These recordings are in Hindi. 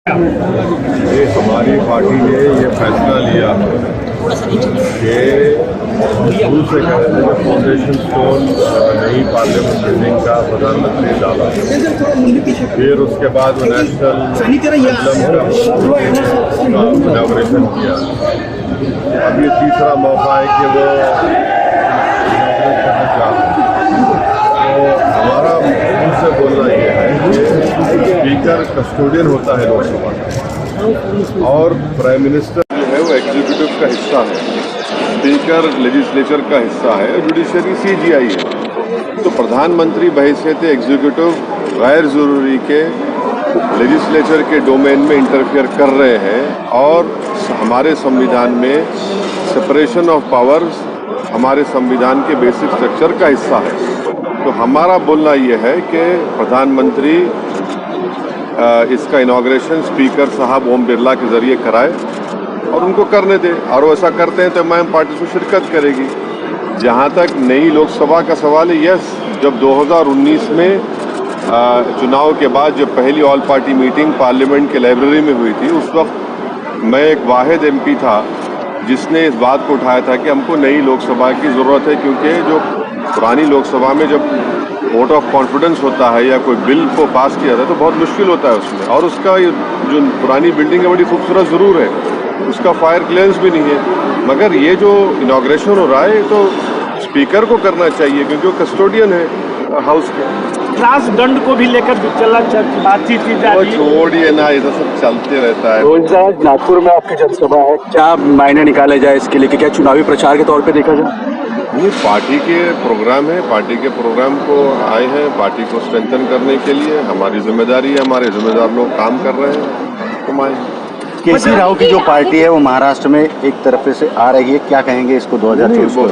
ये हमारी पार्टी ने ये फैसला लिया कि शुरू से कह रहे थे कि फाउंडेशन स्टोन नई पार्लियामेंट बिल्डिंग का प्रधानमंत्री डाला, फिर उसके बाद वो नेशनल इनॉग्रेशन किया। अब ये तीसरा मौका है कि वो करना चाहते हैं। तो हमारा मुंह से बोलना ये है कि स्पीकर कस्टोडियन होता है लोकसभा का, और प्राइम मिनिस्टर जो है वो एग्जीक्यूटिव का हिस्सा है, स्पीकर लेजिस्लेचर का हिस्सा है, जुडिशरी CGI है। तो प्रधानमंत्री बहैसियत एग्जीक्यूटिव गैर ज़रूरी के लेजिस्लेचर के डोमेन में इंटरफेयर कर रहे हैं, और हमारे संविधान में सेपरेशन ऑफ पावर्स हमारे संविधान के बेसिक स्ट्रक्चर का हिस्सा है। तो हमारा बोलना ये है कि प्रधानमंत्री इसका इनॉग्रेशन स्पीकर साहब ओम बिरला के जरिए कराए और उनको करने दे, और वैसा करते हैं तो मैं पार्टी से शिरकत करेगी। जहाँ तक नई लोकसभा का सवाल है, यस, जब 2019 में चुनाव के बाद जब पहली ऑल पार्टी मीटिंग पार्लियामेंट के लाइब्रेरी में हुई थी, उस वक्त मैं एक वाहिद MP था जिसने इस बात को उठाया था कि हमको नई लोकसभा की ज़रूरत है, क्योंकि जो पुरानी लोकसभा में जब वोट ऑफ कॉन्फिडेंस होता है या कोई बिल को पास किया जाता है तो बहुत मुश्किल होता है उसमें, और उसका जो पुरानी बिल्डिंग है बड़ी खूबसूरत ज़रूर है, उसका फायर क्लियरेंस भी नहीं है, मगर ये जो इनॉग्रेशन हो रहा है तो स्पीकर को करना चाहिए क्योंकि वो कस्टोडियन है हाउस के। राजदंड को भी लेकर बातचीत की जा रही है। छोड़िए ना, ये सब चलते रहता है। नागपुर में आपकी जनसभा है, क्या मायने निकाले जाए इसके लिए कि क्या चुनावी प्रचार के तौर पे देखा जाए? ये पार्टी के प्रोग्राम है, पार्टी के प्रोग्राम को आए हैं, पार्टी को स्ट्रेंथन करने के लिए हमारी जिम्मेदारी है, हमारे जिम्मेदार लोग काम कर रहे हैं, तुम आए। केसी राव की जो पार्टी है वो महाराष्ट्र में एक तरफ से आ रही है, क्या कहेंगे इसको 2024 में?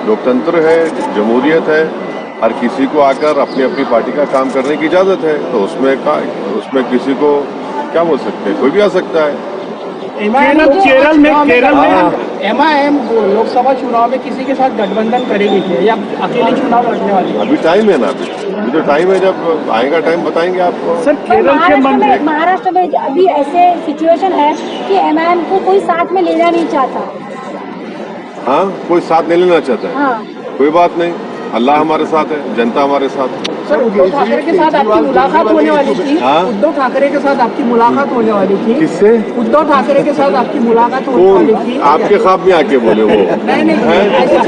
लोकतंत्र है, जमहूरियत है, हर किसी को आकर अपनी अपनी पार्टी का काम करने की इजाज़त है, तो उसमें किसी को क्या बोल सकते हैं, कोई भी आ सकता है। केरल में MIM लोकसभा चुनाव में किसी के साथ गठबंधन करेगी क्या, या अकेले चुनाव लड़ने वाली? अभी टाइम है ना, अभी तो टाइम है, जब आएगा टाइम बताएंगे आपको। सर, केरल के महाराष्ट्र में अभी ऐसे सिचुएशन है कि MIM को कोई साथ में लेना नहीं चाहता। हाँ, कोई साथ नहीं लेना चाहता है। हाँ। कोई बात नहीं, अल्लाह हमारे साथ है, जनता हमारे साथ है। सर, उद्धव ठाकरे के साथ आपकी मुलाकात होने वाली थी। उद्धव ठाकरे के साथ आपकी मुलाकात होने वाली थी। किससे? उद्धव ठाकरे के साथ आपकी मुलाकात होने वाली थी। आपके ख्वाब में आके बोले वो? नहीं,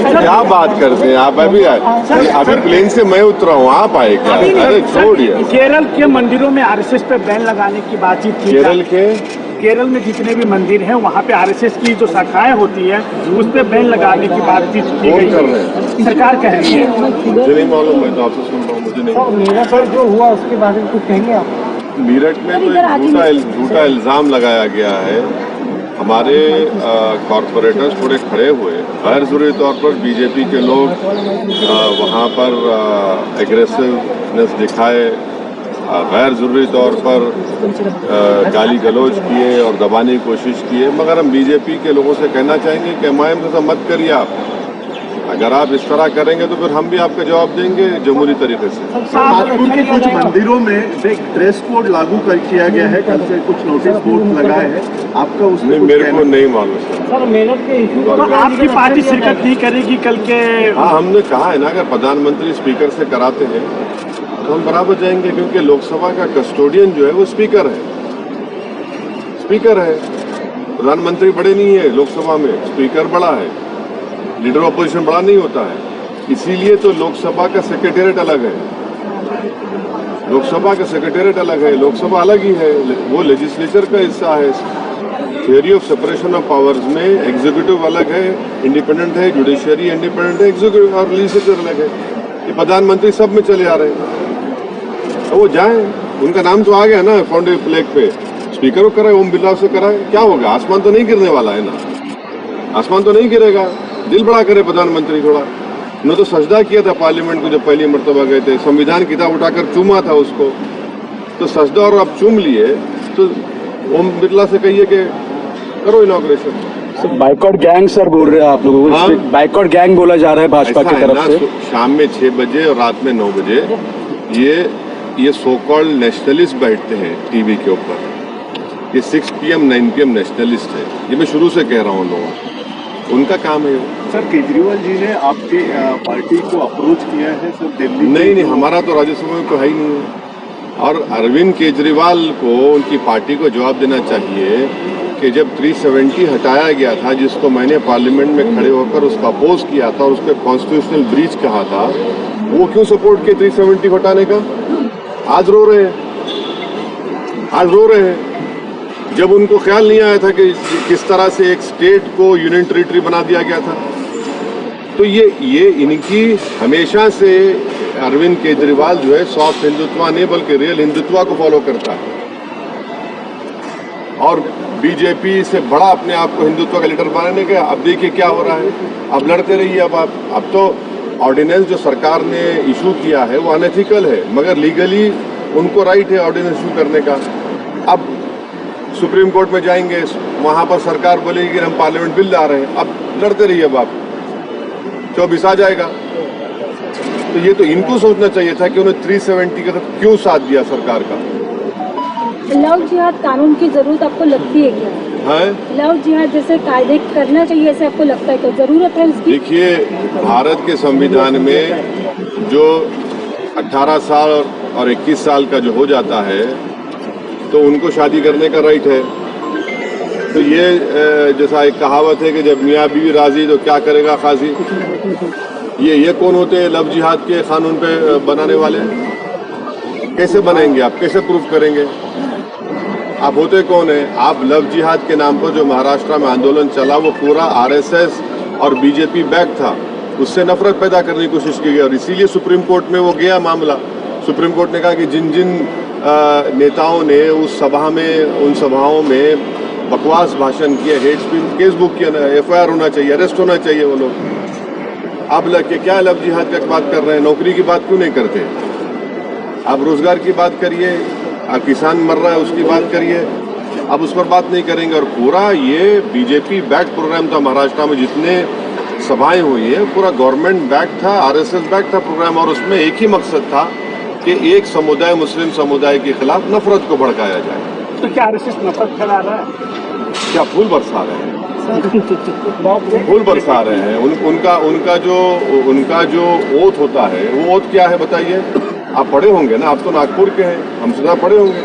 क्या बात करते हैं आप? अभी प्लेन से मैं उतरा हूँ, आप आए क्या? अरे छोड़िए। केरल के मंदिरों में RSS पे बैन लगाने की बातचीत की। केरल में जितने भी मंदिर हैं वहाँ पे RSS की जो शाखाएं होती है उस पे बैन लगाने की बातचीत की गई है, सरकार कह रही है। मुझे नहीं मालूम, मैं तो आपसे सुन रहा हूँ, मुझे नहीं। मेरठ पर जो हुआ उसके बारे में कुछ कहेंगे आप? मेरठ में तो झूठा इल्ज़ाम लगाया गया है, हमारे कॉरपोरेटर्स थोड़े खड़े हुए, गैर ज़रूरी तौर पर BJP के लोग वहाँ पर एग्रेसिवनेस दिखाए, गैर ज़रूरी तौर पर गाली गलौज किए और दबाने की कोशिश किए, मगर हम BJP के लोगों से कहना चाहेंगे कि MIM से मत करिए आप। अगर आप इस तरह करेंगे तो फिर हम भी आपका जवाब देंगे जमहूरी तरीके से। नागपुर के कुछ मंदिरों में ड्रेस कोड लागू किया गया है, कल से कुछ नोटिस बोर्ड लगाए हैं, आपका उसमें? मेरे को नहीं मालूम सर, मेरठ के इशू पर आपकी पार्टी शिरकत नहीं करेगी कल के? हाँ, हमने कहा है ना, अगर प्रधानमंत्री स्पीकर से कराते हैं तो हम बराबर जाएंगे, क्योंकि लोकसभा का कस्टोडियन जो है वो स्पीकर है। प्रधानमंत्री बड़े नहीं है लोकसभा में, स्पीकर बड़ा है, लीडर ऑपोजिशन बड़ा नहीं होता है, इसीलिए तो लोकसभा का सेक्रेटेरिएट अलग है, लोकसभा का सेक्रेटेरिएट अलग है, लोकसभा अलग ही है, वो लेजिस्लेचर का हिस्सा है। Theory of separation of powers में एग्जीक्यूटिव अलग है, इंडिपेंडेंट है, जुडिशरी इंडिपेंडेंट है, एग्जीक्यूटिव और लेजिस्लेचर अलग है। ये प्रधानमंत्री सब में चले आ रहे हैं, तो वो जाएं, उनका नाम तो आ गया ना फाउंडेशन फ्लैग पे, स्पीकर को कराए, ओम बिरला से कराए, क्या होगा? आसमान तो नहीं गिरने वाला है ना, आसमान तो नहीं गिरेगा। दिल बड़ा करे प्रधानमंत्री थोड़ा। उन्होंने तो सजदा किया था पार्लियामेंट को जब पहली मरतबा गए थे, संविधान किताब उठाकर चूमा था उसको, तो सजदा और आप चूम लिए, तो ओम बिरला से कहिए कि करो इनॉग्रेशन। बाइकआउट गैंग सर बोल रहे हैं आप लोगों को? बाइकआउट गैंग बोला जा रहा है भाजपा की तरफ से। शाम में 6 बजे और रात में 9 बजे ये सो कॉल्ड नेशनलिस्ट बैठते हैं टीवी के ऊपर, ये 6 PM 9 PM नेशनलिस्ट है, ये मैं शुरू से कह रहा हूँ लोगों को, उनका काम है वो। सर केजरीवाल जी ने आपके पार्टी को अप्रोच किया है सर दिल्ली? नहीं, हमारा तो राज्यसभा में तो है ही नहीं है। और अरविंद केजरीवाल को उनकी पार्टी को जवाब देना चाहिए कि जब 370 हटाया गया था, जिसको मैंने पार्लियामेंट में खड़े होकर उसका अपोज किया था और उस पर कॉन्स्टिट्यूशनल ब्रीच कहा था, वो क्यों सपोर्ट किए 370 हटाने का? आज रो रहे हैं, आज रो रहे हैं। जब उनको ख्याल नहीं आया था कि किस तरह से एक स्टेट को यूनियन टेरिटरी बना दिया गया था। तो ये इनकी हमेशा से अरविंद केजरीवाल जो है सॉफ्ट हिंदुत्व नहीं बल्कि रियल हिंदुत्व को फॉलो करता है और बीजेपी से बड़ा अपने आप को हिंदुत्व का लीडर बनाने का। अब देखिए क्या हो रहा है, अब लड़ते रहिए। अब तो ऑर्डिनेंस जो सरकार ने इशू किया है वो अनएथिकल है, मगर लीगली उनको राइट है ऑर्डिनेंस इशू करने का। अब सुप्रीम कोर्ट में जाएंगे, वहां पर सरकार बोलेगी कि हम पार्लियामेंट बिल ला रहे हैं। अब लड़ते रहिए, अब 24 आ जाएगा। तो ये तो इनको सोचना चाहिए था कि उन्हें 370 का क्यों साथ दिया सरकार का। लव जिहाद कानून की जरूरत आपको लगती है क्या? है लव जिहाद जैसे कायदे करना चाहिए ऐसे आपको लगता है, तो जरूरत है उसकी? देखिए, भारत के संविधान में जो 18 साल और 21 साल का जो हो जाता है तो उनको शादी करने का राइट है। तो ये जैसा एक कहावत है कि जब मियाँ बीवी राजी तो क्या करेगा खाजी। ये कौन होते हैं लव जिहाद के कानून पे बनाने वाले? कैसे बनाएंगे आप, कैसे प्रूफ करेंगे? आप होते कौन है? आप लव जिहाद के नाम पर जो महाराष्ट्र में आंदोलन चला वो पूरा आरएसएस और बीजेपी बैक था, उससे नफरत पैदा करने की कोशिश की गई और इसीलिए सुप्रीम कोर्ट में वो गया मामला। सुप्रीम कोर्ट ने कहा कि जिन जिन नेताओं ने उस सभा में, उन सभाओं में बकवास भाषण किया, हेट स्पीच, केस बुक किया, FIR होना चाहिए, अरेस्ट होना चाहिए वो लोग। आप लग क्या लव जिहाद की बात कर रहे हैं? नौकरी की बात क्यों नहीं करते? आप रोजगार की बात करिए, किसान मर रहा है उसकी बात करिए, अब उस पर बात नहीं करेंगे। और पूरा ये बीजेपी बैक प्रोग्राम था महाराष्ट्र में, जितने सभाएं हुई है पूरा गवर्नमेंट बैक था, RSS बैक था प्रोग्राम, और उसमें एक ही मकसद था कि एक समुदाय, मुस्लिम समुदाय के खिलाफ नफरत को भड़काया जाए। तो क्या RSS नफरत फैला रहा है? क्या फूल बरसा रहे हैं? फूल बरसा रहे हैं। उनका जो ओथ होता है वो ओथ क्या है बताइए? आप पढ़े होंगे ना, आप तो नागपुर के हैं, हमसे ज़्यादा पढ़े होंगे।